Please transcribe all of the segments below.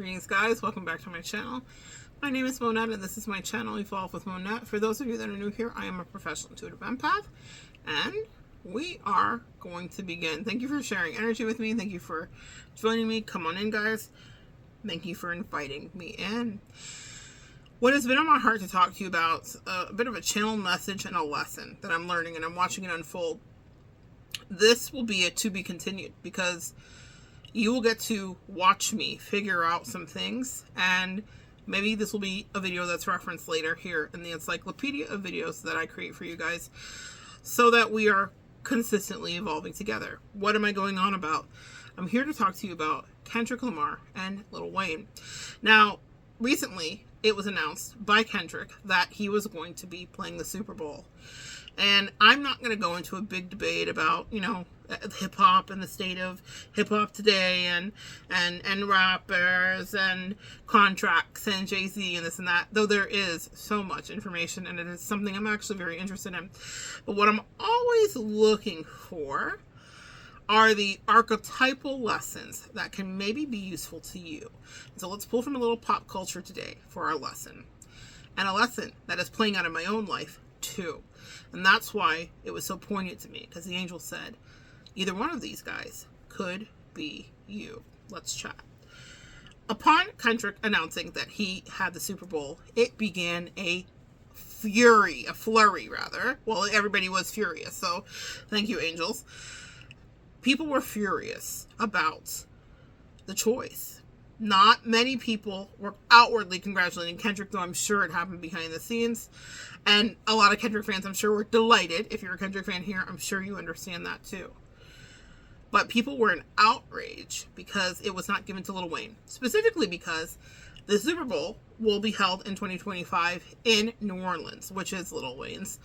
Greetings guys, welcome back to my channel. My name is Monette and this is my channel, Evolve with Monette. For those of you that are new here, I am a professional intuitive empath and we are going to begin. Thank you for sharing energy with me. Thank you for joining me. Come on in guys. Thank you for inviting me in. What has been on my heart to talk to you about, a bit of a channel message and a lesson that I'm learning and I'm watching it unfold. This will be a to be continued because you will get to watch me figure out some things, and maybe this will be a video that's referenced later here in the encyclopedia of videos that I create for you guys so that we are consistently evolving together. What am I going on about? I'm here to talk to you about Kendrick Lamar and Lil Wayne. Now, recently it was announced by Kendrick that he was going to be playing the Super Bowl. And I'm not going to go into a big debate about, hip-hop and the state of hip-hop today and rappers and contracts and Jay-Z and this and that, though there is so much information and it is something I'm actually very interested in. But what I'm always looking for are the archetypal lessons that can maybe be useful to you. So let's pull from a little pop culture today for our lesson. And a lesson that is playing out in my own life too. And that's why it was so poignant to me, because the angel said, either one of these guys could be you. Let's chat. Upon Kendrick announcing that he had the Super Bowl, it began a flurry. Well, everybody was furious, so thank you, angels. People were furious about the choice. Not many people were outwardly congratulating Kendrick, though I'm sure it happened behind the scenes. And a lot of Kendrick fans, I'm sure, were delighted. If you're a Kendrick fan here, I'm sure you understand that too. But people were in outrage because it was not given to Lil Wayne. Specifically because the Super Bowl will be held in 2025 in New Orleans, which is Lil Wayne's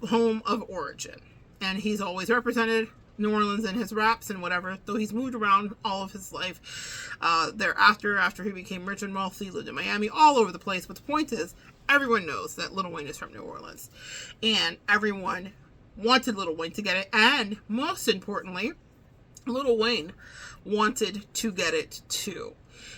home of origin. And he's always represented New Orleans in his raps and whatever, though he's moved around all of his life thereafter, after he became rich and wealthy, lived in Miami, all over the place. But the point is, everyone knows that Lil Wayne is from New Orleans. And everyone wanted Lil Wayne to get it. And most importantly, Lil Wayne wanted to get it too.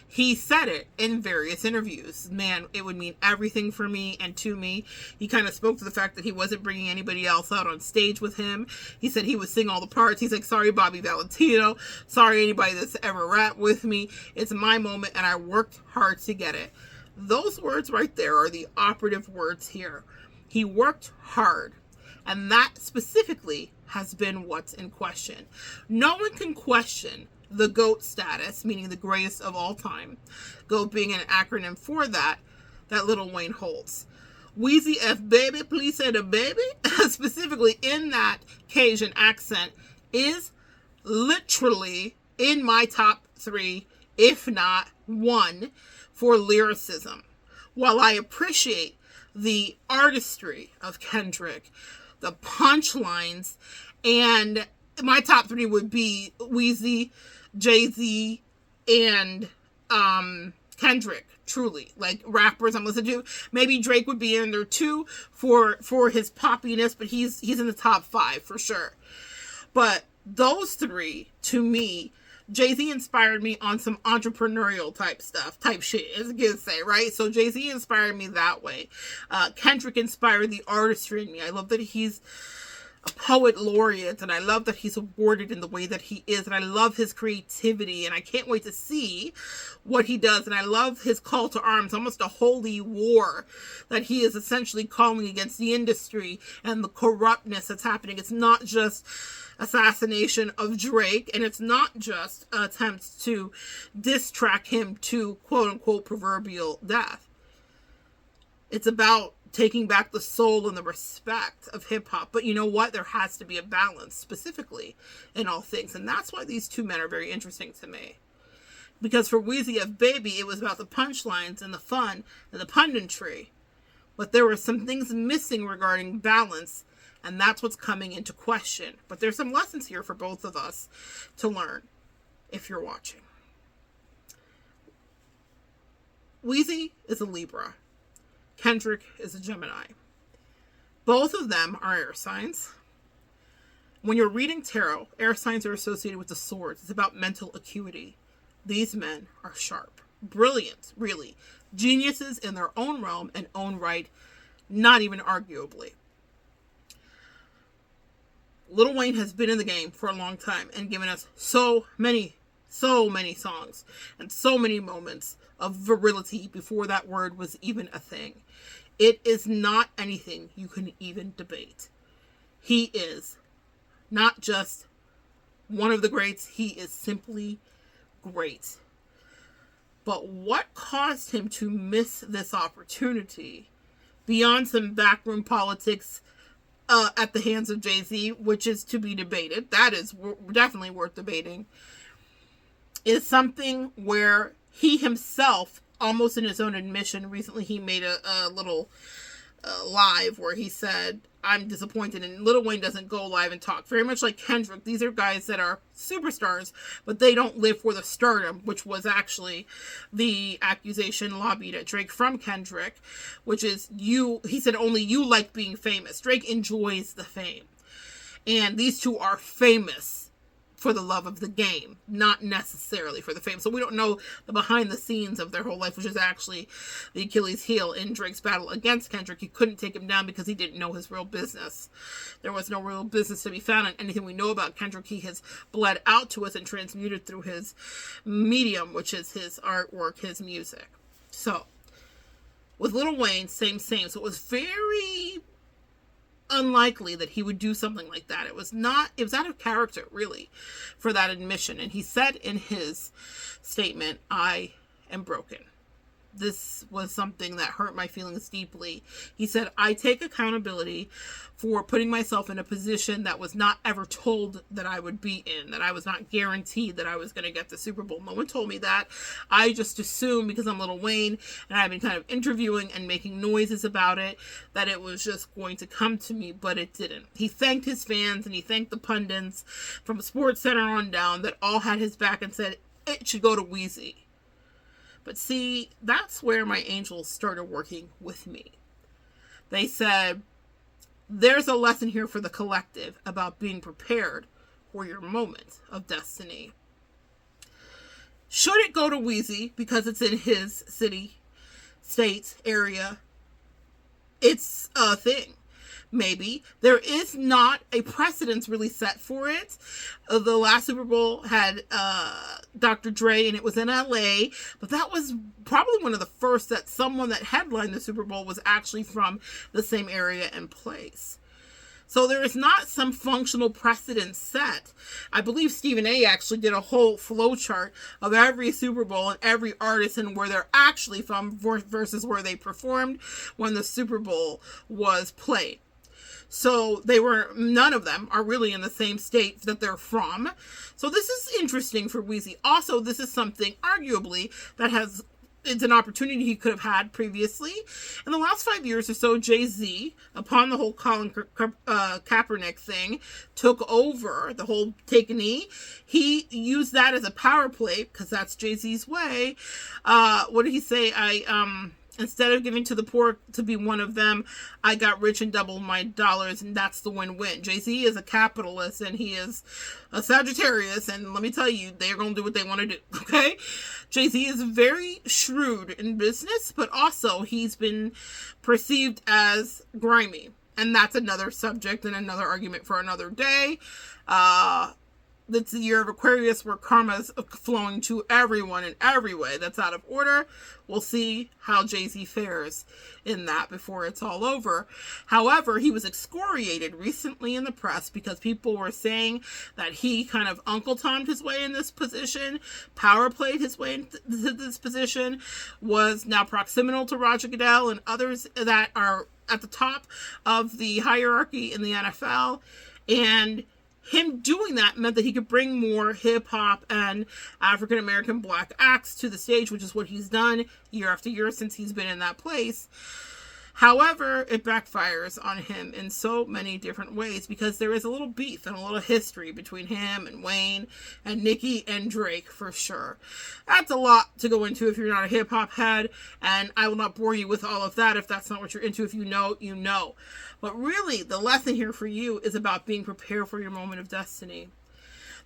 He said it in various interviews. Man, it would mean everything for me and to me. He kind of spoke to the fact that he wasn't bringing anybody else out on stage with him. He said he would sing all the parts. He's like, sorry, Bobby Valentino. Sorry, anybody that's ever rapped with me. It's my moment, and I worked hard to get it. Those words right there are the operative words here. He worked hard. And that specifically has been what's in question. No one can question the GOAT status, meaning the greatest of all time. GOAT being an acronym for that Lil Wayne holds. Weezy F baby, please say the baby, specifically in that Cajun accent, is literally in my top 3, if not 1, for lyricism. While I appreciate the artistry of Kendrick, the punchlines, and my top 3 would be Weezy, Jay-Z, and Kendrick. Truly, like rappers I'm listening to. Maybe Drake would be in there too for his poppiness, but he's in the top 5 for sure. But those 3, to me, Jay-Z inspired me on some entrepreneurial type shit, as kids say, right? So Jay-Z inspired me that way. Kendrick inspired the artistry in me. I love that he's a poet laureate, and I love that he's awarded in the way that he is, and I love his creativity, and I can't wait to see what he does, and I love his call to arms, almost a holy war that he is essentially calling against the industry and the corruptness that's happening. It's not just assassination of Drake, and it's not just attempts to diss track him to quote-unquote proverbial death. It's about taking back the soul and the respect of hip-hop. But you know what? There has to be a balance, specifically, in all things. And that's why these 2 men are very interesting to me. Because for Weezy F Baby, it was about the punchlines and the fun and the punditry. But there were some things missing regarding balance, and that's what's coming into question. But there's some lessons here for both of us to learn, if you're watching. Weezy is a Libra. Kendrick is a Gemini. Both of them are air signs. When you're reading tarot, air signs are associated with the swords. It's about mental acuity. These men are sharp. brilliant, really. Geniuses in their own realm and own right, not even arguably. Lil Wayne has been in the game for a long time and given us so many songs and so many moments of virility before that word was even a thing. It is not anything you can even debate. He is not just one of the greats, he is simply great. But what caused him to miss this opportunity, beyond some backroom politics at the hands of Jay-Z, which is to be debated, that is definitely worth debating, is something where he himself, almost in his own admission, recently he made a little live where he said, I'm disappointed, and Lil Wayne doesn't go live and talk. Very much like Kendrick, these are guys that are superstars, but they don't live for the stardom, which was actually the accusation lobbied at Drake from Kendrick, which is he said only you like being famous. Drake enjoys the fame. And these two are famous for the love of the game, not necessarily for the fame. So we don't know the behind the scenes of their whole life, which is actually the Achilles heel in Drake's battle against Kendrick. He couldn't take him down because he didn't know his real business. There was no real business to be found, and anything we know about Kendrick, he has bled out to us and transmuted through his medium, which is his artwork, his music. So with Lil Wayne, same. So it was very unlikely that he would do something like that. It was out of character, really, for that admission. And he said in his statement, I am broken. This was something that hurt my feelings deeply. He said, I take accountability for putting myself in a position that was not ever told that I would be in, that I was not guaranteed that I was going to get the Super Bowl. No one told me that. I just assumed, because I'm Lil Wayne and I've been kind of interviewing and making noises about it, that it was just going to come to me, but it didn't. He thanked his fans and he thanked the pundits from SportsCenter on down that all had his back and said it should go to Weezy. But see, that's where my angels started working with me. They said, there's a lesson here for the collective about being prepared for your moment of destiny. Should it go to Weezy because it's in his city, state, area? It's a thing. Maybe. There is not a precedence really set for it. The last Super Bowl had Dr. Dre, and it was in LA, but that was probably one of the first that someone that headlined the Super Bowl was actually from the same area and place. So there is not some functional precedent set. I believe Stephen A. actually did a whole flow chart of every Super Bowl and every artist and where they're actually from versus where they performed when the Super Bowl was played. So none of them are really in the same state that they're from. So this is interesting for Weezy. Also, this is something arguably it's an opportunity he could have had previously. In the last 5 years or so, Jay-Z, upon the whole Colin Kaepernick thing, took over the whole take a knee. He used that as a power play, because that's Jay-Z's way. What did he say? Instead of giving to the poor to be one of them, I got rich and doubled my dollars, and that's the win-win. Jay-Z is a capitalist, and he is a Sagittarius, and let me tell you, they're going to do what they want to do, okay? Jay-Z is very shrewd in business, but also he's been perceived as grimy, and that's another subject and another argument for another day. It's the year of Aquarius, where karma is flowing to everyone in every way that's out of order. We'll see how Jay-Z fares in that before it's all over. However, he was excoriated recently in the press because people were saying that he kind of Uncle Tom'd his way in this position, power played his way into this position, was now proximal to Roger Goodell and others that are at the top of the hierarchy in the NFL. And him doing that meant that he could bring more hip-hop and African-American black acts to the stage, which is what he's done year after year since he's been in that place. However, it backfires on him in so many different ways because there is a little beef and a little history between him and Wayne and Nicki and Drake for sure. That's a lot to go into if you're not a hip-hop head, and I will not bore you with all of that if that's not what you're into. If you know, you know. But really, the lesson here for you is about being prepared for your moment of destiny.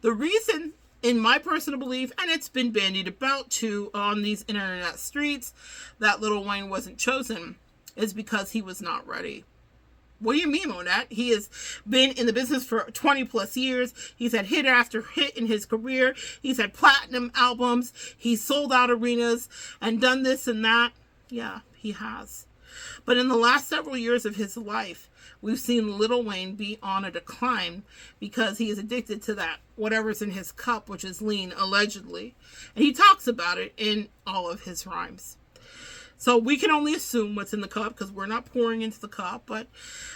The reason in my personal belief, and it's been bandied about too on these internet streets, that Lil Wayne wasn't chosen is because he was not ready. What do you mean, Monette? He has been in the business for 20 plus years. He's had hit after hit in his career. He's had platinum albums. He's sold out arenas and done this and that. Yeah, he has. But in the last several years of his life, we've seen Lil Wayne be on a decline because he is addicted to that whatever's in his cup, which is lean, allegedly. And he talks about it in all of his rhymes. So we can only assume what's in the cup because we're not pouring into the cup, but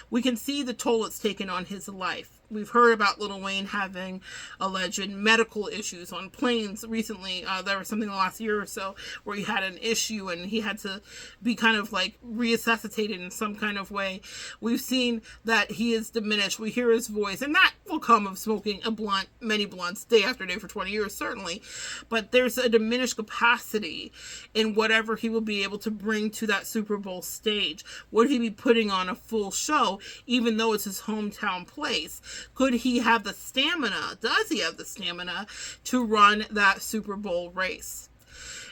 we can see the toll it's taken on his life. We've heard about Lil Wayne having alleged medical issues on planes recently. There was something the last year or so where he had an issue and he had to be kind of like resuscitated in some kind of way. We've seen that he is diminished. We hear his voice, and that will come of smoking a blunt, many blunts, day after day for 20 years, certainly. But there's a diminished capacity in whatever he will be able to bring to that Super Bowl stage. Would he be putting on a full show, even though it's his hometown place? Could he have the stamina? Does he have the stamina to run that Super Bowl race?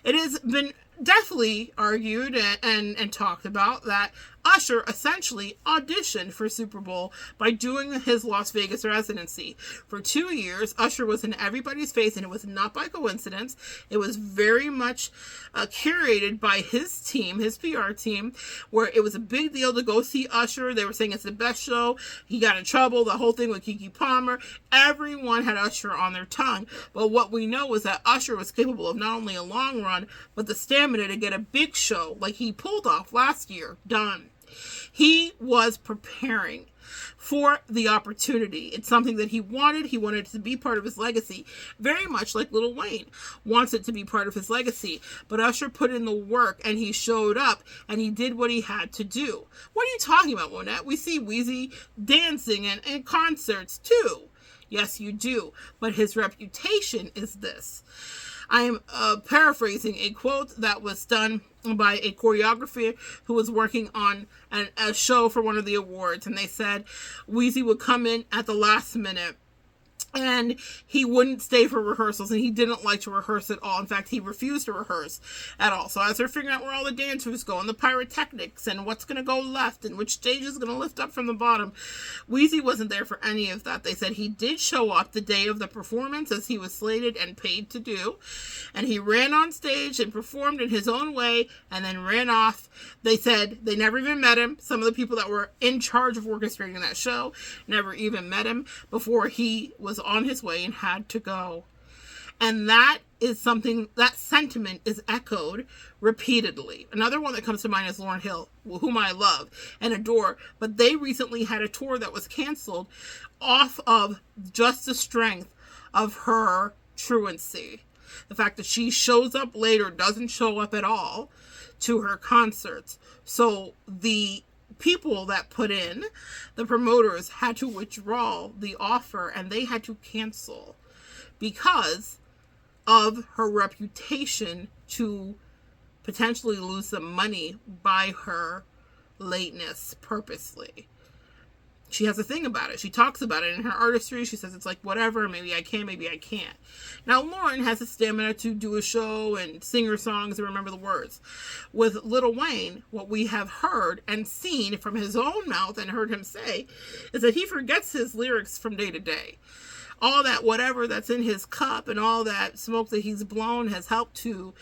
It has been definitely argued and talked about that Usher essentially auditioned for Super Bowl by doing his Las Vegas residency. For 2 years, Usher was in everybody's face, and it was not by coincidence. It was very much curated by his team, his PR team, where it was a big deal to go see Usher. They were saying it's the best show. He got in trouble, the whole thing with Keke Palmer. Everyone had Usher on their tongue. But what we know is that Usher was capable of not only a long run, but the stamina to get a big show like he pulled off last year done. He was preparing for the opportunity. It's something that he wanted. He wanted it to be part of his legacy, very much like Lil Wayne wants it to be part of his legacy. But Usher put in the work, and he showed up, and he did what he had to do. What are you talking about, Monette? We see Weezy dancing in concerts too. Yes, you do. But his reputation is this. I am paraphrasing a quote that was done by a choreographer who was working on a show for one of the awards. And they said Weezy would come in at the last minute and he wouldn't stay for rehearsals, and he didn't like to rehearse at all. In fact, he refused to rehearse at all. So as they're figuring out where all the dancers go and the pyrotechnics and what's going to go left and which stage is going to lift up from the bottom, Weezy wasn't there for any of that. They said he did show up the day of the performance as he was slated and paid to do, and he ran on stage and performed in his own way and then ran off. They said they never even met him. Some of the people that were in charge of orchestrating that show never even met him before he was on his way and had to go. And that is something, that sentiment is echoed repeatedly. Another one that comes to mind is Lauryn Hill, whom I love and adore, but they recently had a tour that was canceled off of just the strength of her truancy. The fact that she shows up late or doesn't show up at all to her concerts. So the people that put in, the promoters, had to withdraw the offer, and they had to cancel because of her reputation to potentially lose some money by her lateness purposely. She has a thing about it. She talks about it in her artistry. She says it's like, whatever, maybe I can, maybe I can't. Now, Lauryn has the stamina to do a show and sing her songs and remember the words. With Lil Wayne, what we have heard and seen from his own mouth and heard him say is that he forgets his lyrics from day to day. All that whatever that's in his cup and all that smoke that he's blown has helped to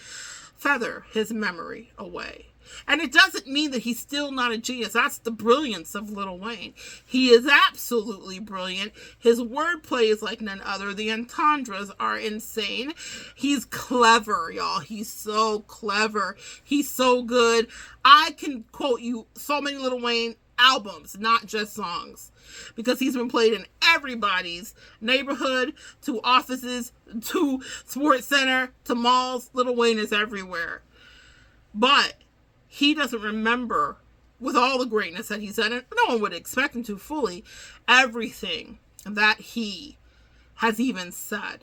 feather his memory away. And it doesn't mean that he's still not a genius. That's the brilliance of Lil Wayne. He is absolutely brilliant. His wordplay is like none other. The entendres are insane. He's clever, y'all. He's so clever. He's so good. I can quote you so many Lil Wayne albums, not just songs, because he's been played in everybody's neighborhood, to offices, to sports center, to malls. Lil Wayne is everywhere. But he doesn't remember, with all the greatness that he's done, and no one would expect him to fully, everything that he has even said.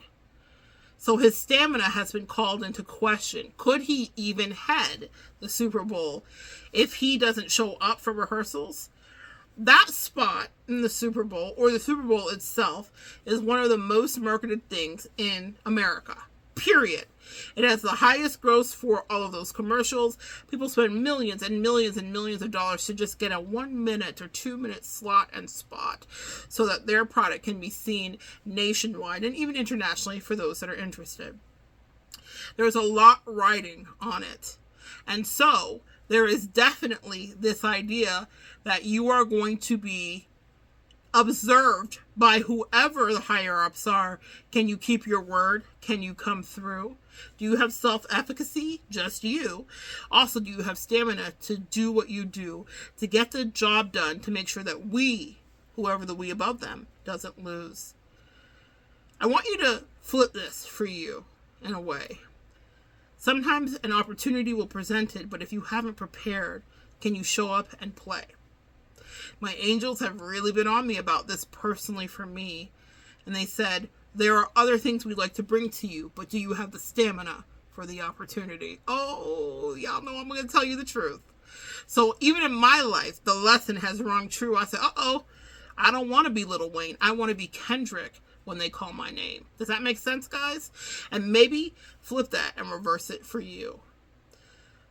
So his stamina has been called into question. Could he even head the Super Bowl if he doesn't show up for rehearsals? That spot in the Super Bowl, or the Super Bowl itself, is one of the most marketed things in America. Period. It has the highest gross for all of those commercials. People spend millions and millions and millions of dollars to just get a 1 minute or 2 minute slot and spot so that their product can be seen nationwide and even internationally for those that are interested. There's a lot riding on it. And so there is definitely this idea that you are going to be observed by whoever the higher ups are. Can you keep your word? Can you come through? Do you have self-efficacy? Just you. Also, do you have stamina to do what you do, to get the job done, to make sure that we, whoever the we above them, doesn't lose? I want you to flip this for you in a way. Sometimes an opportunity will present it, but if you haven't prepared, can you show up and play? My angels have really been on me about this personally for me. And they said, there are other things we'd like to bring to you, but do you have the stamina for the opportunity? Oh, y'all know I'm going to tell you the truth. So even in my life, the lesson has rung true. I said, I don't want to be Lil Wayne. I want to be Kendrick when they call my name. Does that make sense, guys? And maybe flip that and reverse it for you.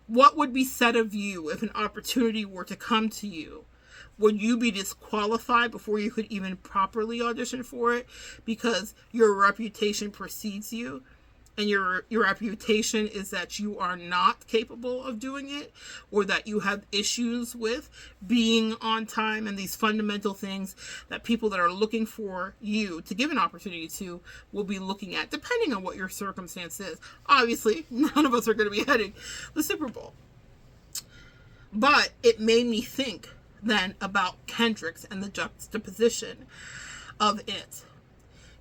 What would be said of you if an opportunity were to come to you? Would you be disqualified before you could even properly audition for it because your reputation precedes you? And your reputation is that you are not capable of doing it, or that you have issues with being on time, and these fundamental things that people that are looking for you to give an opportunity to will be looking at, depending on what your circumstance is. Obviously, none of us are going to be heading the Super Bowl. But it made me think then about Kendrick's and the juxtaposition of it.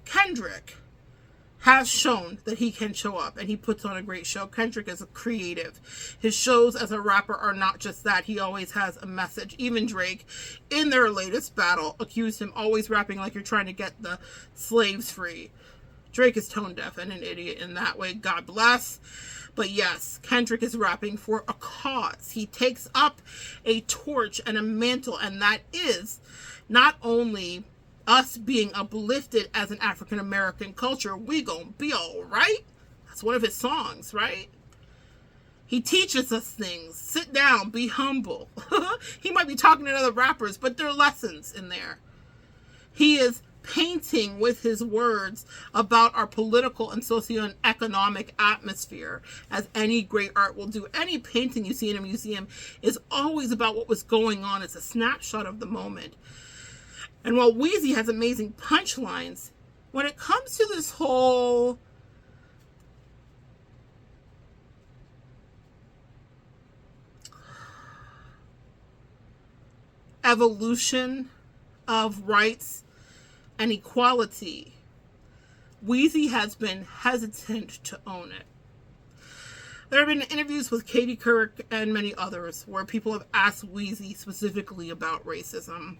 Kendrick has shown that he can show up, and he puts on a great show. Kendrick is a creative. His shows as a rapper are not just that. He always has a message. Even Drake, in their latest battle, accused him always rapping like you're trying to get the slaves free. Drake is tone deaf and an idiot in that way. God bless. But yes, Kendrick is rapping for a cause. He takes up a torch and a mantle, and that is not only us being uplifted as an African American culture, we gonna be all right. That's one of his songs, right? He teaches us things. Sit down, be humble. He might be talking to other rappers, but there are lessons in there. He is painting with his words about our political and socioeconomic atmosphere, as any great art will do. Any painting you see in a museum is always about what was going on. It's a snapshot of the moment. And while Weezy has amazing punchlines, when it comes to this whole evolution of rights and equality, Weezy has been hesitant to own it. There have been interviews with Katie Couric and many others where people have asked Weezy specifically about racism.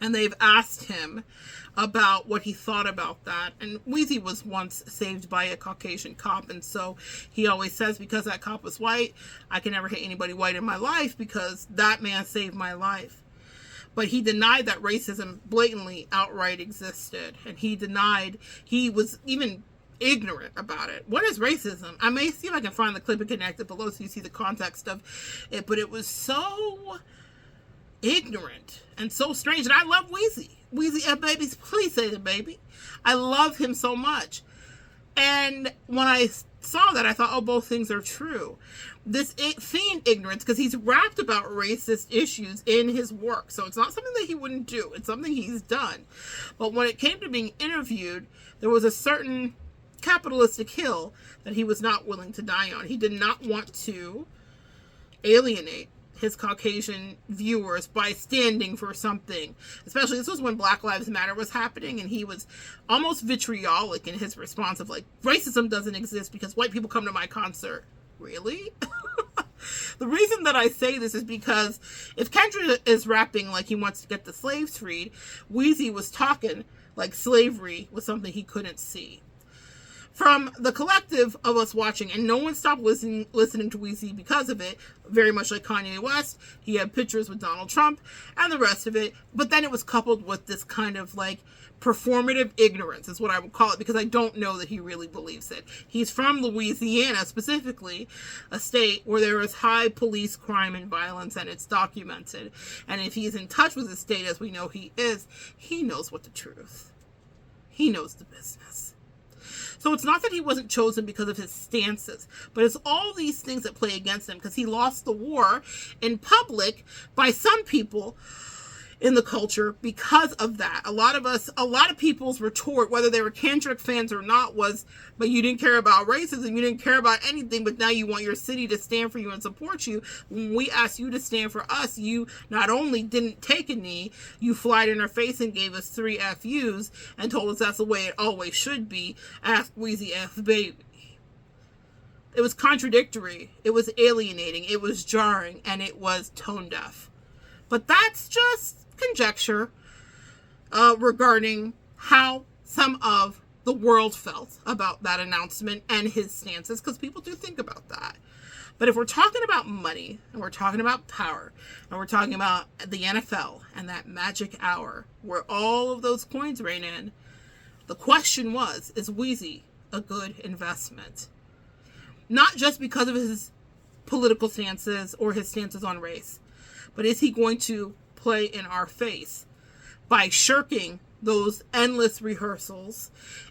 And they've asked him about what he thought about that. And Weezy was once saved by a Caucasian cop. And so he always says, because that cop was white, I can never hate anybody white in my life because that man saved my life. But he denied that racism blatantly outright existed. And he was even ignorant about it. What is racism? I may see if I can find the clip and connect it below so you see the context of it. But it was so ignorant and so strange. And I love Weezy. Weezy, baby, please say the baby. I love him so much. And when I saw that, I thought, oh, both things are true. This feigned ignorance, because he's rapped about racist issues in his work. So it's not something that he wouldn't do. It's something he's done. But when it came to being interviewed, there was a certain capitalistic hill that he was not willing to die on. He did not want to alienate his Caucasian viewers by standing for something. Especially, this was when Black Lives Matter was happening, and he was almost vitriolic in his response of like, racism doesn't exist because white people come to my concert. Really? The reason that I say this is because if Kendrick is rapping like he wants to get the slaves freed, Weezy was talking like slavery was something he couldn't see. from the collective of us watching, and no one stopped listening to Weezy because of it, very much like Kanye West. He had pictures with Donald Trump and the rest of it, but then it was coupled with this kind of like performative ignorance is what I would call it, because I don't know that he really believes it. He's from Louisiana, specifically, a state where there is high police crime and violence, and it's documented. And if he's in touch with the state, as we know he is, he knows what the truth. He knows the business. So it's not that he wasn't chosen because of his stances, but it's all these things that play against him, because he lost the war in public by some people in the culture because of that. A lot of people's retort, whether they were Kendrick fans or not, was, but you didn't care about racism, you didn't care about anything, but now you want your city to stand for you and support you. When we asked you to stand for us, you not only didn't take a knee, you flied in our face and gave us 3 FUs and told us that's the way it always should be. Ask Weezy F Baby. It was contradictory, it was alienating, it was jarring, and it was tone deaf. But that's just conjecture regarding how some of the world felt about that announcement and his stances, because people do think about that. But if we're talking about money, and we're talking about power, and we're talking about the NFL and that magic hour where all of those coins rain in, the question was, is Weezy a good investment? Not just because of his political stances or his stances on race, but is he going to play in our face by shirking those endless rehearsals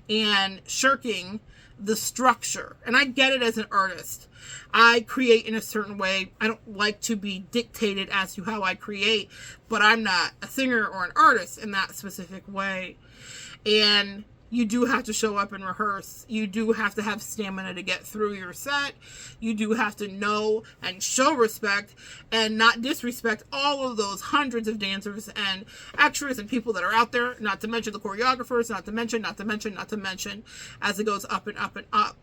and shirking the structure? And I get it as an artist. I create in a certain way. I don't like to be dictated as to how I create, but I'm not a singer or an artist in that specific way. And you do have to show up and rehearse. You do have to have stamina to get through your set. You do have to know and show respect and not disrespect all of those hundreds of dancers and extras and people that are out there, not to mention the choreographers, not to mention, as it goes up and up and up.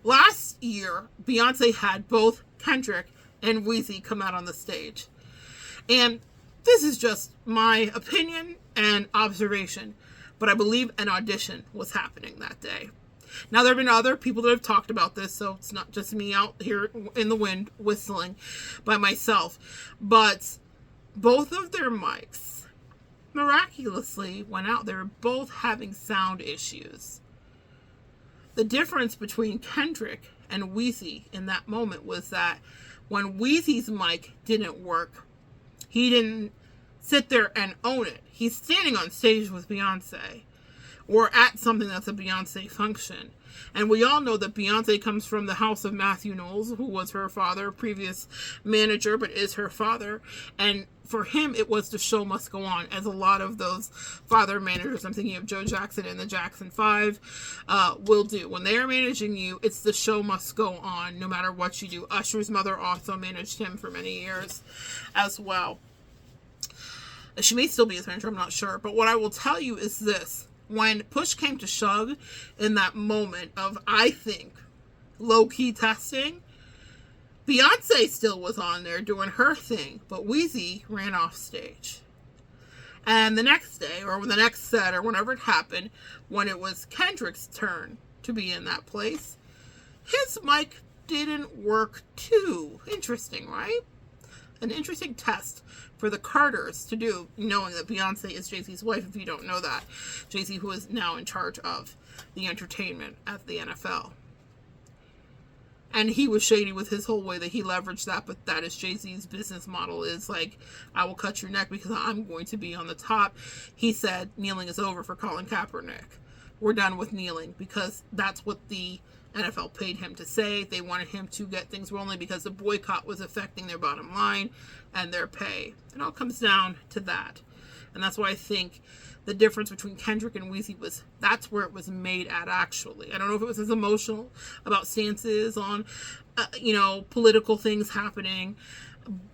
Last year, Beyonce had both Kendrick and Weezy come out on the stage. And this is just my opinion and observation, but I believe an audition was happening that day. Now, there have been other people that have talked about this, so it's not just me out here in the wind whistling by myself. But both of their mics miraculously went out. They were both having sound issues. The difference between Kendrick and Weezy in that moment was that when Weezy's mic didn't work, he didn't sit there and own it. He's standing on stage with Beyonce or at something that's a Beyonce function. And we all know that Beyonce comes from the house of Matthew Knowles, who was her father, previous manager, but is her father. And for him, it was the show must go on, as a lot of those father managers, I'm thinking of Joe Jackson and the Jackson 5, will do. When they are managing you, it's the show must go on, no matter what you do. Usher's mother also managed him for many years as well. She may still be his manager, I'm not sure. But what I will tell you is this. When push came to shove in that moment of, I think, low-key testing, Beyonce still was on there doing her thing, but Weezy ran off stage. And the next day, or the next set, or whenever it happened, when it was Kendrick's turn to be in that place, his mic didn't work too. Interesting, right? An interesting test for the Carters to do, knowing that Beyonce is Jay-Z's wife, if you don't know that. Jay-Z, who is now in charge of the entertainment at the NFL. And he was shady with his whole way that he leveraged that, but that is Jay-Z's business model, is like, I will cut your neck because I'm going to be on the top. He said kneeling is over for Colin Kaepernick. We're done with kneeling, because that's what the NFL paid him to say. They wanted him to get things rolling because the boycott was affecting their bottom line and their pay. It all comes down to that. And that's why I think the difference between Kendrick and Weezy was, that's where it was made at, actually. I don't know if it was as emotional about stances on, political things happening.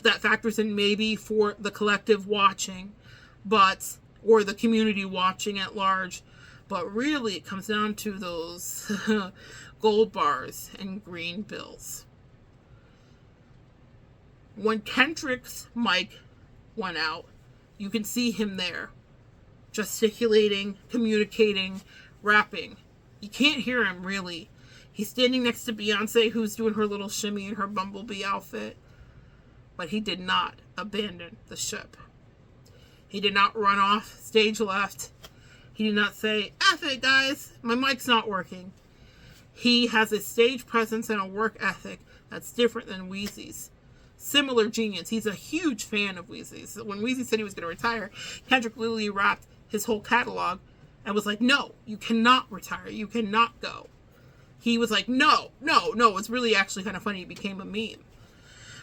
That factors in maybe for the collective watching, or the community watching at large. But really, it comes down to those gold bars and green bills. When Kendrick's mic went out, you can see him there, gesticulating, communicating, rapping. You can't hear him, really. He's standing next to Beyonce, who's doing her little shimmy in her bumblebee outfit. But he did not abandon the ship. He did not run off stage left. He did not say, F it, guys, my mic's not working. He has a stage presence and a work ethic that's different than Wheezy's. Similar genius. He's a huge fan of Wheezy's. When Wheezy said he was going to retire, Kendrick literally wrapped his whole catalog and was like, no, you cannot retire. You cannot go. He was like, no. It's really actually kind of funny. It became a meme.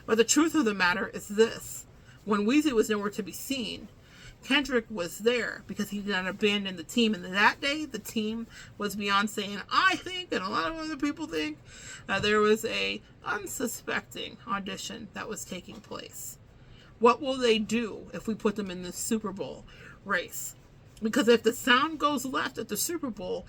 But the truth of the matter is this. When Wheezy was nowhere to be seen, Kendrick was there because he did not abandon the team. And that day, the team was Beyonce. And I think, and a lot of other people think, there was a unsuspecting audition that was taking place. What will they do if we put them in this Super Bowl race? Because if the sound goes left at the Super Bowl,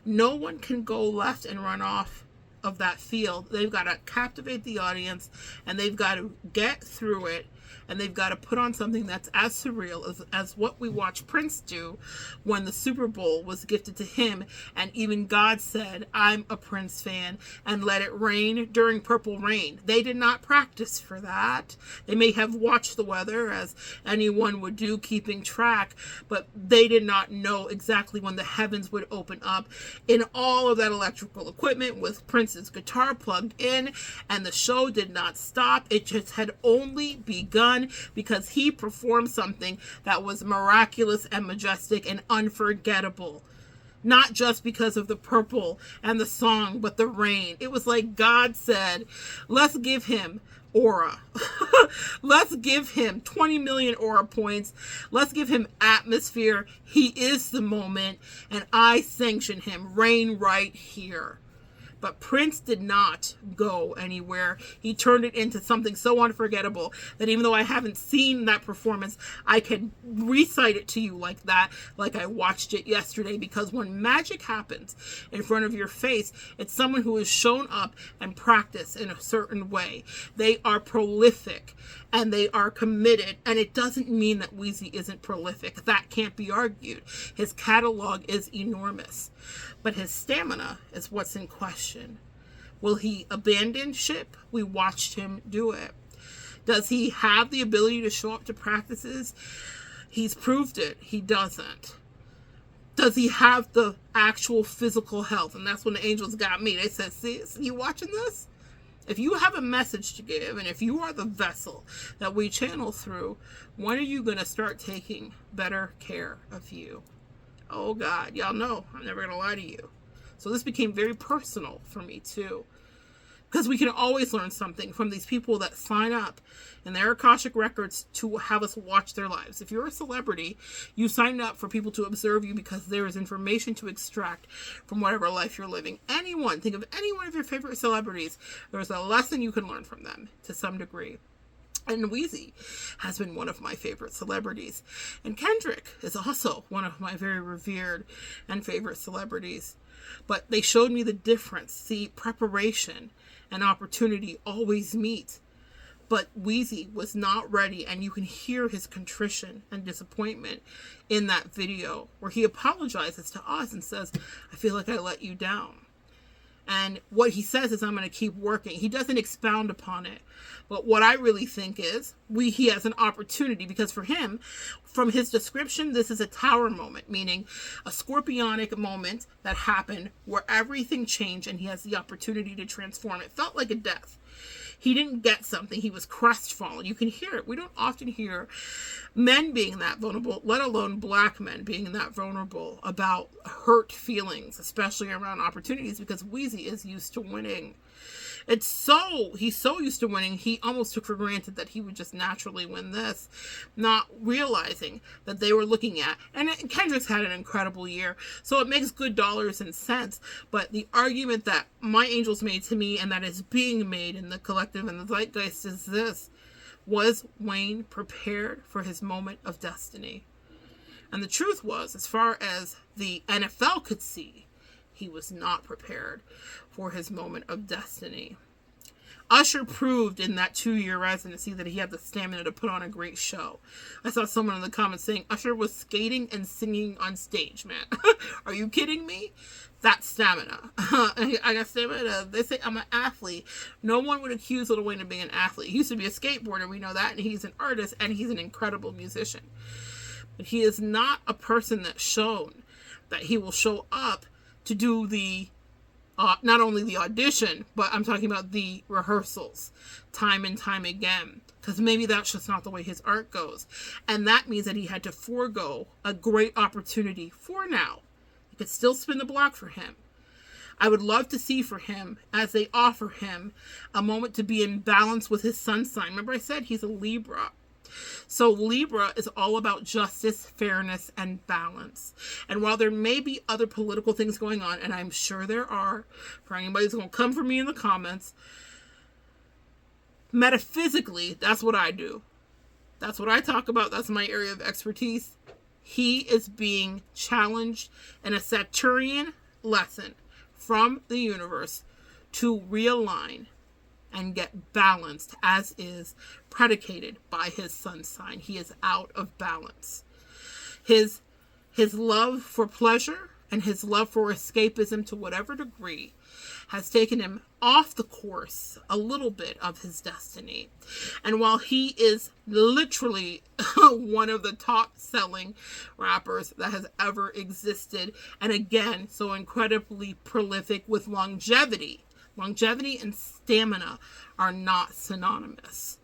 no one can go left and run off of that field. They've got to captivate the audience, and they've got to get through it, and they've got to put on something that's as surreal as what we watched Prince do when the Super Bowl was gifted to him, and even God said, I'm a Prince fan, and let it rain during Purple Rain. They did not practice for that. They may have watched the weather, as anyone would do, keeping track, but they did not know exactly when the heavens would open up in all of that electrical equipment with Prince's guitar plugged in, and the show did not stop. It just had only begun because he performed something that was miraculous and majestic and unforgettable. Not just because of the purple and the song, but the rain. It was like God said, let's give him aura. Let's give him 20 million aura points. Let's give him atmosphere. He is the moment, and I sanction him. Reign right here. But Prince did not go anywhere. He turned it into something so unforgettable that even though I haven't seen that performance, I can recite it to you like that, like I watched it yesterday. Because when magic happens in front of your face, it's someone who has shown up and practiced in a certain way. They are prolific and they are committed. And it doesn't mean that Wheezy isn't prolific. That can't be argued. His catalog is enormous. But his stamina is what's in question. Will he abandon ship? We watched him do it. Does he have the ability to show up to practices? He's proved it. He doesn't. Does he have the actual physical health? And that's when the angels got me. They said, sis, you watching this? If you have a message to give, and if you are the vessel that we channel through, when are you going to start taking better care of you? Oh God, y'all know I'm never going to lie to you. So this became very personal for me too. Because we can always learn something from these people that sign up in their Akashic records to have us watch their lives. If you're a celebrity, you sign up for people to observe you because there is information to extract from whatever life you're living. Anyone, think of any one of your favorite celebrities. There's a lesson you can learn from them to some degree. And Wheezy has been one of my favorite celebrities. And Kendrick is also one of my very revered and favorite celebrities. But they showed me the difference. See, preparation and opportunity always meet. But Wheezy was not ready, and you can hear his contrition and disappointment in that video where he apologizes to us and says, I feel like I let you down. And what he says is, I'm going to keep working. He doesn't expound upon it. But what I really think is, he has an opportunity, because for him, from his description, this is a tower moment, meaning a scorpionic moment that happened where everything changed and he has the opportunity to transform. It felt like a death. He didn't get something. He was crestfallen. You can hear it. We don't often hear men being that vulnerable, let alone black men being that vulnerable about hurt feelings, especially around opportunities, because Wheezy is used to winning. He's so used to winning, he almost took for granted that he would just naturally win this, not realizing that they were looking at, and Kendrick's had an incredible year, so it makes good dollars and cents, but the argument that my angels made to me, and that is being made in the collective and the zeitgeist, is this: was Wayne prepared for his moment of destiny? And the truth was, as far as the NFL could see, he was not prepared for his moment of destiny. Usher proved in that 2-year residency that he had the stamina to put on a great show. I saw someone in the comments saying Usher was skating and singing on stage, man. Are you kidding me? That's stamina. I got stamina. They say I'm an athlete. No one would accuse Lil Wayne of being an athlete. He used to be a skateboarder, we know that, and he's an artist, and he's an incredible musician. But he is not a person that's shown that he will show up to do the not only the audition, but I'm talking about the rehearsals time and time again, because maybe that's just not the way his art goes. And that means that he had to forego a great opportunity for now. You could still spin the block for him. I would love to see for him, as they offer him a moment to be in balance with his sun sign. Remember I said he's a Libra. So Libra is all about justice, fairness, and balance. And while there may be other political things going on, and I'm sure there are, for anybody who's going to come for me in the comments, metaphysically, that's what I do. That's what I talk about. That's my area of expertise. He is being challenged in a Saturnian lesson from the universe to realign and get balanced, as is predicated by his sun sign. He is out of balance. His love for pleasure and his love for escapism, to whatever degree, has taken him off the course a little bit of his destiny. And while he is literally one of the top selling rappers that has ever existed, and again, so incredibly prolific with longevity and stamina are not synonymous.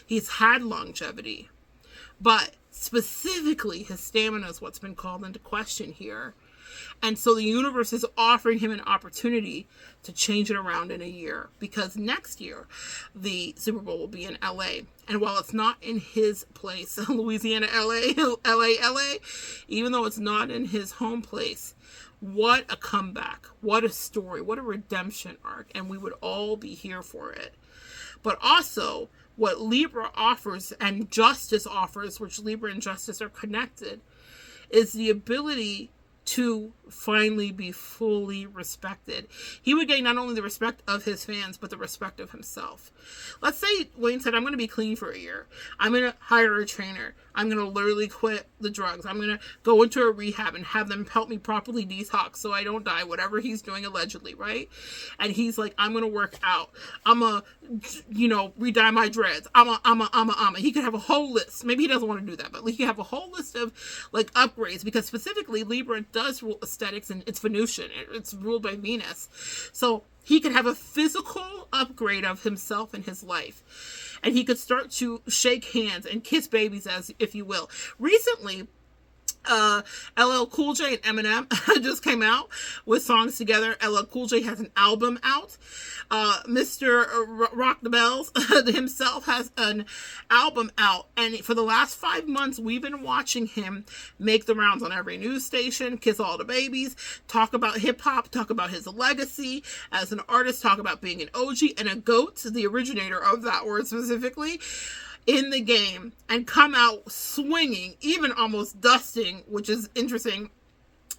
He's had longevity, but specifically his stamina is what's been called into question here. And so the universe is offering him an opportunity to change it around in a year, because next year the Super Bowl will be in LA. And while it's not in his place, Louisiana, LA, even though it's not in his home place, what a comeback, what a story, what a redemption arc, and we would all be here for it. But also, what Libra offers and Justice offers, which Libra and Justice are connected, is the ability to finally be fully respected. He would gain not only the respect of his fans, but the respect of himself. Let's say Wayne said, I'm going to be clean for a year. I'm going to hire a trainer. I'm going to literally quit the drugs. I'm going to go into a rehab and have them help me properly detox so I don't die, whatever he's doing allegedly, right? And he's like, I'm going to work out. I'm going to, re-dye my dreads. He could have a whole list. Maybe he doesn't want to do that, but he could have a whole list of upgrades, because specifically Libra does rule aesthetics, and it's Venusian. It's ruled by Venus. So he could have a physical upgrade of himself and his life. And he could start to shake hands and kiss babies, as if you will. Recently, LL Cool J and Eminem just came out with songs together. LL Cool J has an album out. Mr. Rock the Bells himself has an album out. And for the last 5 months, we've been watching him make the rounds on every news station, kiss all the babies, talk about hip hop, talk about his legacy as an artist, talk about being an OG and a GOAT, the originator of that word specifically, in the game, and come out swinging, even almost dusting, which is interesting.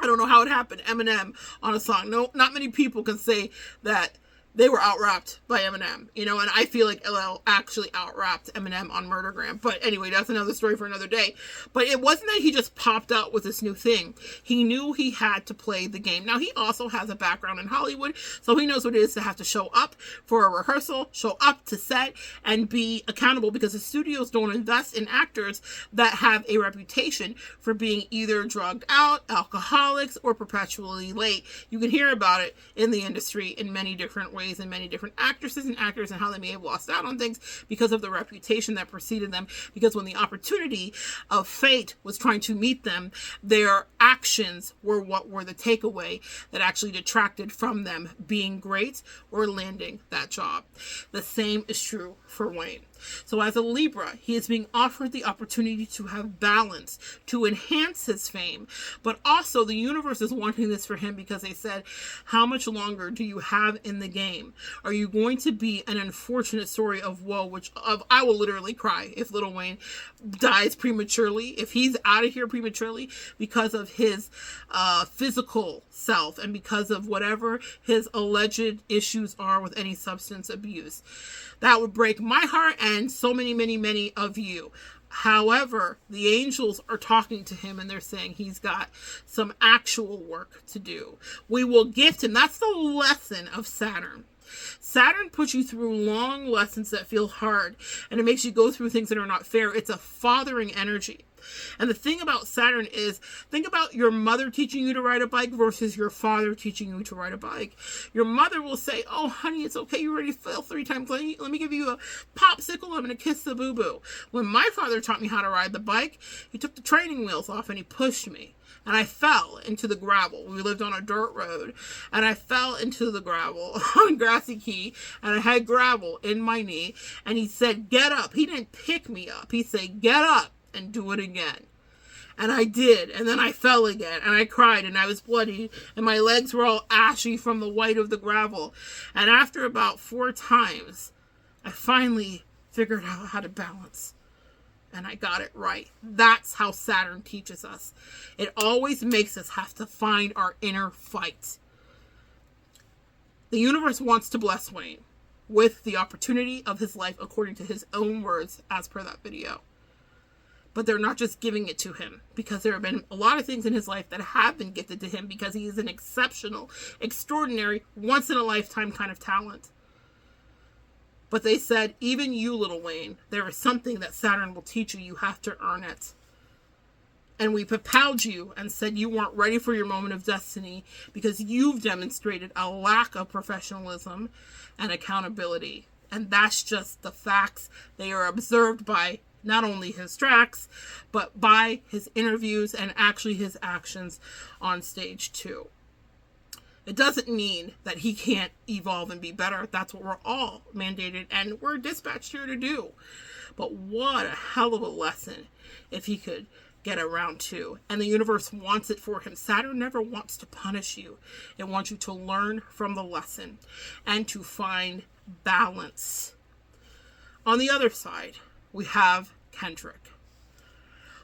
I don't know how it happened. Eminem on a song. No, not many people can say that they were out-rapped by Eminem, and I feel like LL actually out-rapped Eminem on Murdergram. But anyway, that's another story for another day. But it wasn't that he just popped out with this new thing. He knew he had to play the game. Now, he also has a background in Hollywood, so he knows what it is to have to show up for a rehearsal, show up to set, and be accountable, because the studios don't invest in actors that have a reputation for being either drugged out, alcoholics, or perpetually late. You can hear about it in the industry in many different ways, and many different actresses and actors, and how they may have lost out on things because of the reputation that preceded them, because when the opportunity of fate was trying to meet them, their actions were what were the takeaway that actually detracted from them being great or landing that job. The same is true for Wayne. So as a Libra, he is being offered the opportunity to have balance, to enhance his fame. But also the universe is wanting this for him because they said, how much longer do you have in the game? Are you going to be an unfortunate story of woe, I will literally cry if Lil Wayne dies prematurely, if he's out of here prematurely because of his physical self and because of whatever his alleged issues are with any substance abuse. That would break my heart and so many of you. However, the angels are talking to him and they're saying he's got some actual work to do. We will gift him. That's the lesson of Saturn. Saturn puts you through long lessons that feel hard, and it makes you go through things that are not fair. It's a fathering energy. And the thing about Saturn is, think about your mother teaching you to ride a bike versus your father teaching you to ride a bike. Your mother will say, oh, honey, it's okay. You already fell 3 times. Let me give you a popsicle. I'm going to kiss the boo-boo. When my father taught me how to ride the bike, he took the training wheels off and he pushed me. And I fell into the gravel. We lived on a dirt road. And I fell into the gravel on Grassy Key. And I had gravel in my knee. And he said, get up. He didn't pick me up. He said, get up and do it again. And I did. And then I fell again. And I cried. And I was bloody. And my legs were all ashy from the white of the gravel. And after about 4 times, I finally figured out how to balance. And I got it right. That's how Saturn teaches us. It always makes us have to find our inner fight. The universe wants to bless Wayne with the opportunity of his life according to his own words as per that video. But they're not just giving it to him, because there have been a lot of things in his life that have been gifted to him because he is an exceptional, extraordinary, once-in-a-lifetime kind of talent. But they said, even you, Lil Wayne, there is something that Saturn will teach you. You have to earn it. And we propelled you and said you weren't ready for your moment of destiny because you've demonstrated a lack of professionalism and accountability. And that's just the facts. They are observed by not only his tracks, but by his interviews and actually his actions on stage too. It doesn't mean that he can't evolve and be better. That's what we're all mandated and we're dispatched here to do. But what a hell of a lesson if he could get around to. And the universe wants it for him. Saturn never wants to punish you. It wants you to learn from the lesson and to find balance. On the other side, we have Kendrick,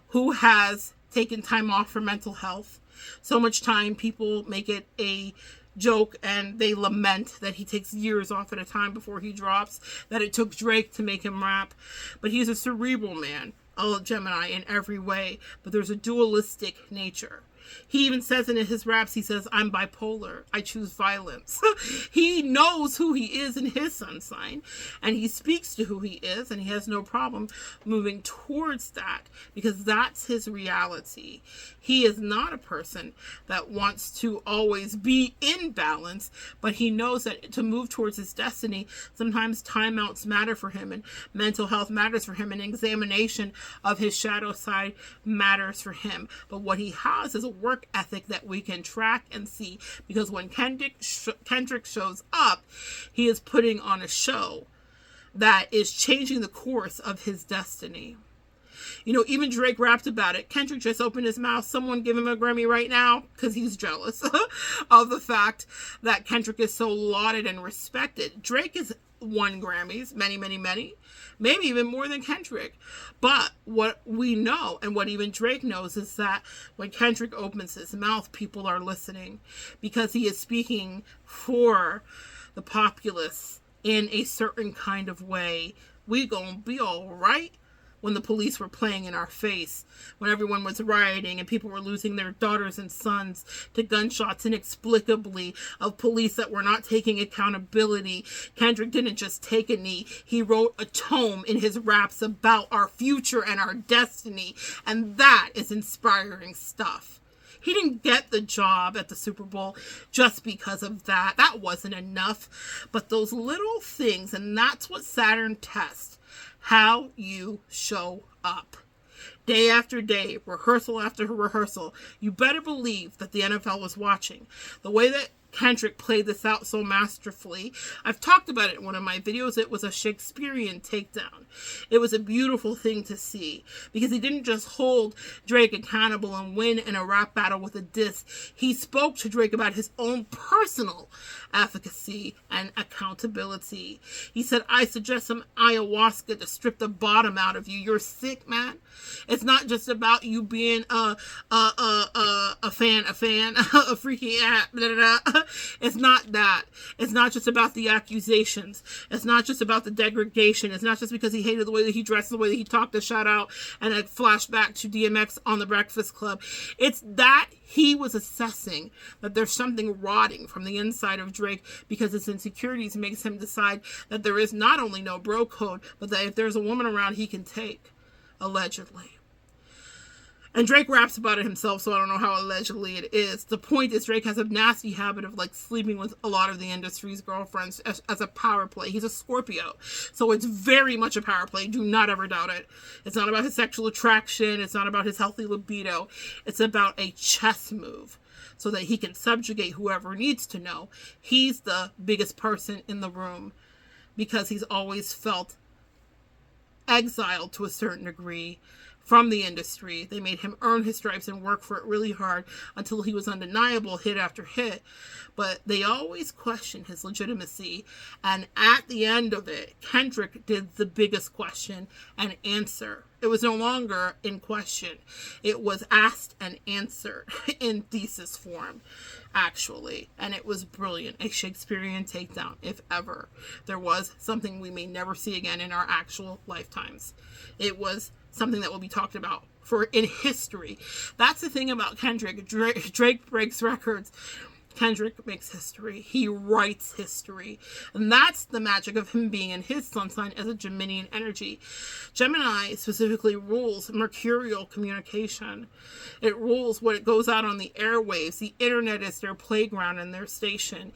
who has taken time off for mental health. So much time, people make it a joke and they lament that he takes years off at a time before he drops, that it took Drake to make him rap. But he's a cerebral man, a Gemini in every way, but there's a dualistic nature. He even says in his raps, he says, I'm bipolar. I choose violence. He knows who he is in his sun sign, and he speaks to who he is, and he has no problem moving towards that because that's his reality. He is not a person that wants to always be in balance, but he knows that to move towards his destiny, sometimes timeouts matter for him, and mental health matters for him, and examination of his shadow side matters for him. But what he has is a work ethic that we can track and see, because when Kendrick shows up, he is putting on a show that is changing the course of his destiny. You know, even Drake rapped about it. Kendrick just opened his mouth. Someone give him a Grammy right now because he's jealous of the fact that Kendrick is so lauded and respected. Drake has won Grammys, many, maybe even more than Kendrick. But what we know, and what even Drake knows, is that when Kendrick opens his mouth, people are listening because he is speaking for the populace in a certain kind of way. We gonna be all right. When the police were playing in our face, when everyone was rioting and people were losing their daughters and sons to gunshots inexplicably of police that were not taking accountability, Kendrick didn't just take a knee. He wrote a tome in his raps about our future and our destiny, and that is inspiring stuff. He didn't get the job at the Super Bowl just because of that. That wasn't enough. But those little things, and that's what Saturn tests. How you show up. Day after day, rehearsal after rehearsal. You better believe that the NFL was watching. The way that Kendrick played this out so masterfully. I've talked about it in one of my videos. It was a Shakespearean takedown. It was a beautiful thing to see because he didn't just hold Drake accountable and win in a rap battle with a diss. He spoke to Drake about his own personal efficacy and accountability. He said, I suggest some ayahuasca to strip the bottom out of you. You're sick, man. It's not just about you being a fan, a freaky app, blah, blah, blah. It's not that. It's not just about the accusations. It's not just about the degradation. It's not just because he hated the way that he dressed, the way that he talked, a shout out and a flashback to DMX on the Breakfast Club. It's that he was assessing that there's something rotting from the inside of Drake because his insecurities makes him decide that there is not only no bro code, but that if there's a woman around he can take, allegedly. And Drake raps about it himself, so I don't know how allegedly it is. The point is Drake has a nasty habit of like sleeping with a lot of the industry's girlfriends as a power play. He's a Scorpio, so it's very much a power play. Do not ever doubt it. It's not about his sexual attraction. It's not about his healthy libido. It's about a chess move so that he can subjugate whoever needs to know. He's the biggest person in the room because he's always felt exiled to a certain degree from the industry. They made him earn his stripes and work for it really hard until he was undeniable hit after hit. But they always questioned his legitimacy. And at the end of it, Kendrick did the biggest question and answer. It was no longer in question. It was asked and answered in thesis form, actually. And it was brilliant. A Shakespearean takedown, if ever there was something we may never see again in our actual lifetimes. It was something that will be talked about for in history. That's the thing about Kendrick. Drake breaks records. Kendrick makes history. He writes history. And that's the magic of him being in his sun sign as a Geminian energy. Gemini specifically rules mercurial communication. It rules what goes out on the airwaves. The internet is their playground and their station.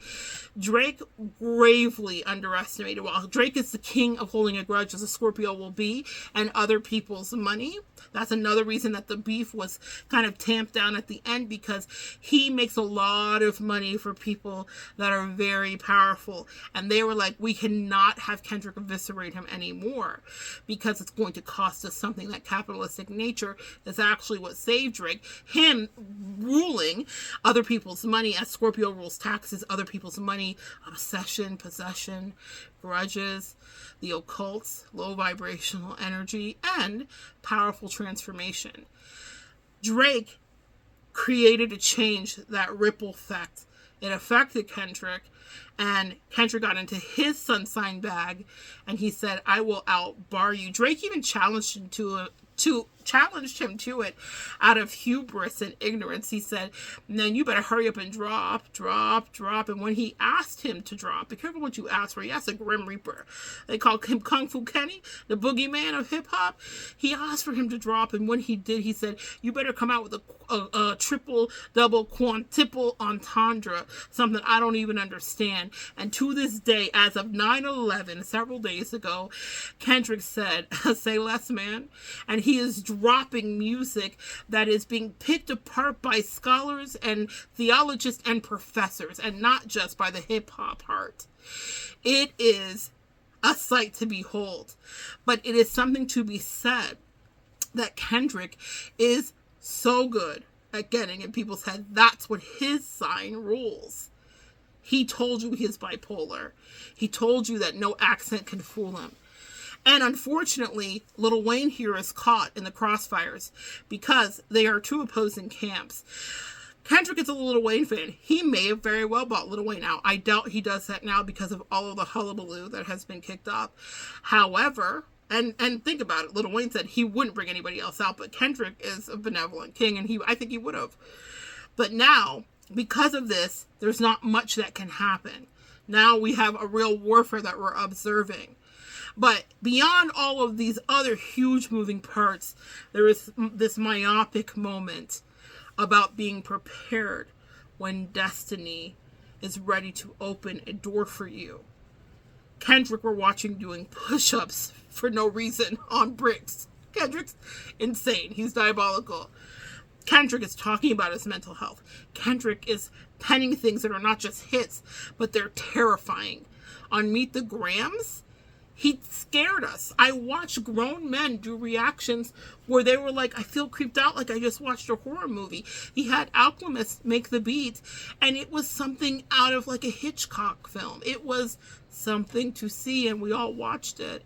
Drake gravely underestimated. While Drake is the king of holding a grudge, as a Scorpio will be, and other people's money. That's another reason that the beef was kind of tamped down at the end, because he makes a lot of money for people that are very powerful. And they were like, we cannot have Kendrick eviscerate him anymore because it's going to cost us something. That capitalistic nature is actually what saved Drake. Him ruling other people's money as Scorpio rules taxes, other people's money, obsession, possession, grudges, the occult, low vibrational energy, and powerful transformation. Drake created a change, that ripple effect. It affected Kendrick, and Kendrick got into his sun sign bag, and he said, I will outbar you. Drake even challenged him to it out of hubris and ignorance. He said, then you better hurry up and drop. And when he asked him to drop, be careful what you ask for. He asked a Grim Reaper. They call him Kung Fu Kenny, the boogeyman of hip hop. He asked for him to drop, and when he did, he said, you better come out with a triple, double, quintuple entendre, something I don't even understand. And to this day, as of 9/11, several days ago, Kendrick said, say less, man. And he is dropping music that is being picked apart by scholars and theologists and professors, and not just by the hip-hop heart. It is a sight to behold. But it is something to be said that Kendrick is so good at getting in people's head. That's what his sign rules. He told you he's bipolar. He told you that no accent can fool him. And unfortunately, Lil Wayne here is caught in the crossfires because they are two opposing camps. Kendrick is a Lil Wayne fan. He may have very well bought Lil Wayne out. I doubt he does that now because of all of the hullabaloo that has been kicked up. However, and think about it, Lil Wayne said he wouldn't bring anybody else out, but Kendrick is a benevolent king, and I think he would have. But now, because of this, there's not much that can happen. Now we have a real warfare that we're observing. But beyond all of these other huge moving parts, there is this myopic moment about being prepared when destiny is ready to open a door for you. Kendrick, we're watching doing push-ups for no reason on bricks. Kendrick's insane. He's diabolical. Kendrick is talking about his mental health. Kendrick is penning things that are not just hits, but they're terrifying. On Meet the Grahams, he scared us. I watched grown men do reactions where they were like, I feel creeped out like I just watched a horror movie. He had Alchemist make the beat, and it was something out of like a Hitchcock film. It was something to see, and we all watched it.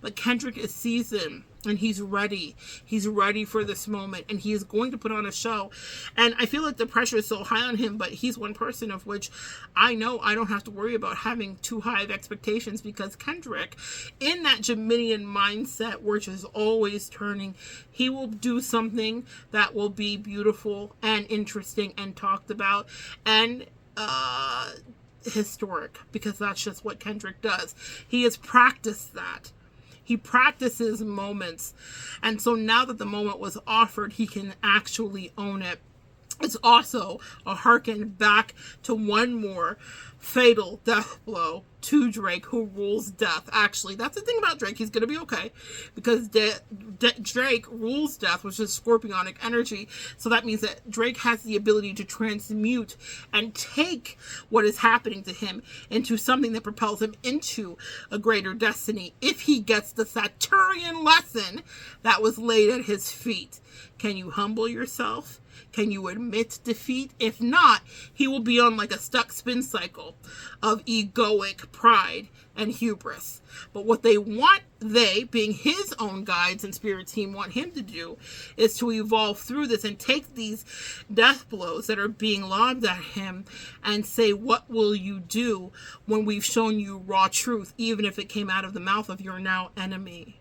But Kendrick is seasoned, and he's ready. He's ready for this moment, and he is going to put on a show. And I feel like the pressure is so high on him, but he's one person of which I know I don't have to worry about having too high of expectations, because Kendrick, in that Geminian mindset, which is always turning, he will do something that will be beautiful and interesting and talked about and historic, because that's just what Kendrick does. He has practiced that. He practices moments. And so now that the moment was offered, he can actually own it. It's also a harken back to one more fatal death blow to Drake, who rules death. Actually, that's the thing about Drake. He's going to be okay, because Drake rules death, which is scorpionic energy. So that means that Drake has the ability to transmute and take what is happening to him into something that propels him into a greater destiny, if he gets the Saturnian lesson that was laid at his feet. Can you humble yourself? Can you admit defeat? If not, he will be on like a stuck spin cycle of egoic pride and hubris. But what they want, they, being his own guides and spirit team, want him to do is to evolve through this and take these death blows that are being lobbed at him and say, what will you do when we've shown you raw truth, even if it came out of the mouth of your now enemy?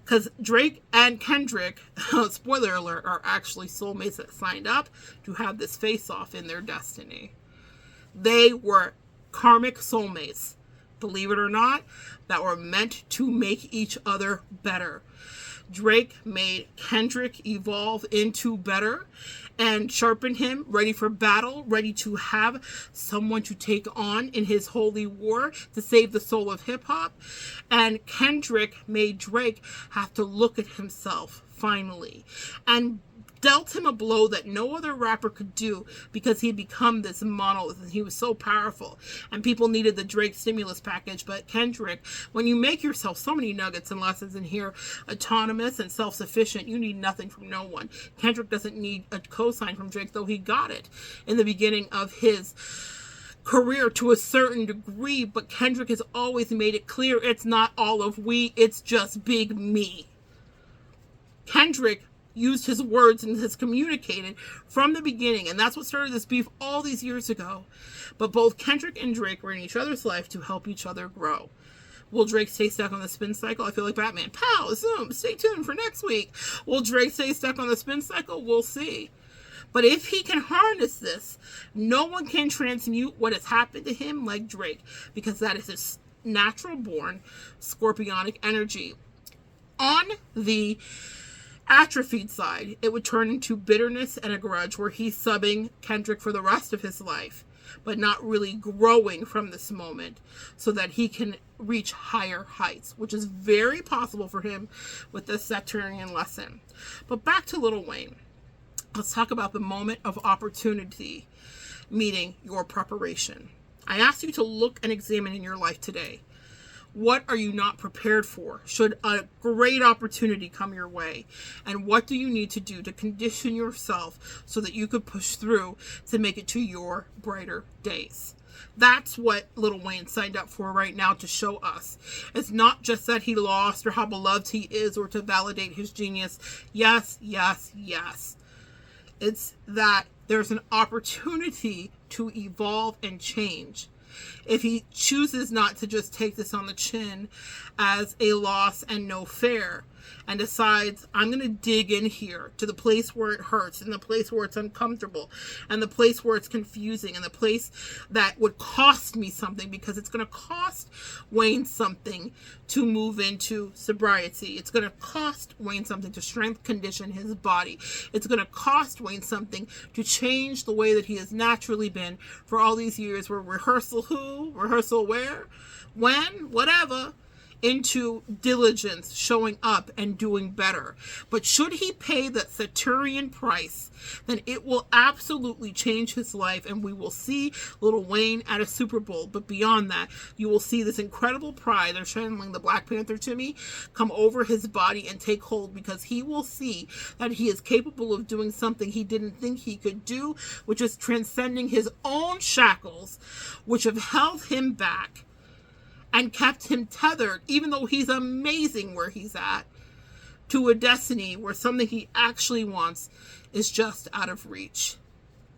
Because Drake and Kendrick, spoiler alert, are actually soulmates that signed up to have this face-off in their destiny. They were karmic soulmates, believe it or not, that were meant to make each other better. Drake made Kendrick evolve into better and sharpen him, ready for battle, ready to have someone to take on in his holy war to save the soul of hip-hop. And Kendrick made Drake have to look at himself, finally, and dealt him a blow that no other rapper could do, because he had become this monolith and he was so powerful and people needed the Drake stimulus package. But Kendrick, when you make yourself so many nuggets and lessons in here, autonomous and self-sufficient, you need nothing from no one. Kendrick doesn't need a cosign from Drake, though he got it in the beginning of his career to a certain degree. But Kendrick has always made it clear it's not all of we, it's just big me. Kendrick used his words and has communicated from the beginning, and that's what started this beef all these years ago. But both Kendrick and Drake were in each other's life to help each other grow. Will Drake stay stuck on the spin cycle? I feel like Batman. Pow! Zoom! Stay tuned for next week. Will Drake stay stuck on the spin cycle? We'll see. But if he can harness this, no one can transmute what has happened to him like Drake, because that is his natural born scorpionic energy. On the atrophied side, it would turn into bitterness and a grudge, where he's subbing Kendrick for the rest of his life, but not really growing from this moment so that he can reach higher heights, which is very possible for him with the Saturnian lesson. But back to Lil Wayne. Let's talk about the moment of opportunity meeting your preparation. I ask you to look and examine in your life today. What are you not prepared for should a great opportunity come your way? And what do you need to do to condition yourself so that you could push through to make it to your brighter days? That's what Lil Wayne signed up for right now to show us. It's not just that he lost or how beloved he is or to validate his genius. Yes, yes, yes. It's that there's an opportunity to evolve and change. If he chooses not to just take this on the chin as a loss and no fair, and decides, I'm going to dig in here to the place where it hurts, and the place where it's uncomfortable, and the place where it's confusing, and the place that would cost me something, because it's going to cost Wayne something to move into sobriety. It's going to cost Wayne something to strength condition his body. It's going to cost Wayne something to change the way that he has naturally been for all these years, where rehearsal who, rehearsal where, when, whatever. into diligence, showing up and doing better. But should he pay the Saturnian price, then it will absolutely change his life, and we will see little Wayne at a Super Bowl. But beyond that, you will see this incredible pride, they're channeling the Black Panther to me, come over his body and take hold, because he will see that he is capable of doing something he didn't think he could do, which is transcending his own shackles, which have held him back and kept him tethered, even though he's amazing where he's at, to a destiny where something he actually wants is just out of reach.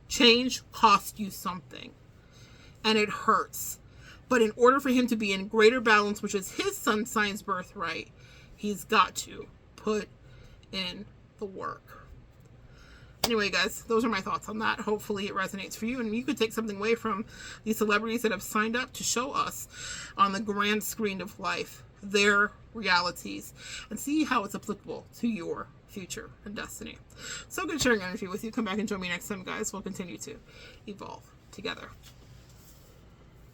Change costs you something, and it hurts. But in order for him to be in greater balance, which is his sun sign's birthright, he's got to put in the work. Anyway, guys, those are my thoughts on that. Hopefully it resonates for you, and you could take something away from these celebrities that have signed up to show us on the grand screen of life their realities and see how it's applicable to your future and destiny. So good sharing energy with you. Come back and join me next time, guys. We'll continue to evolve together.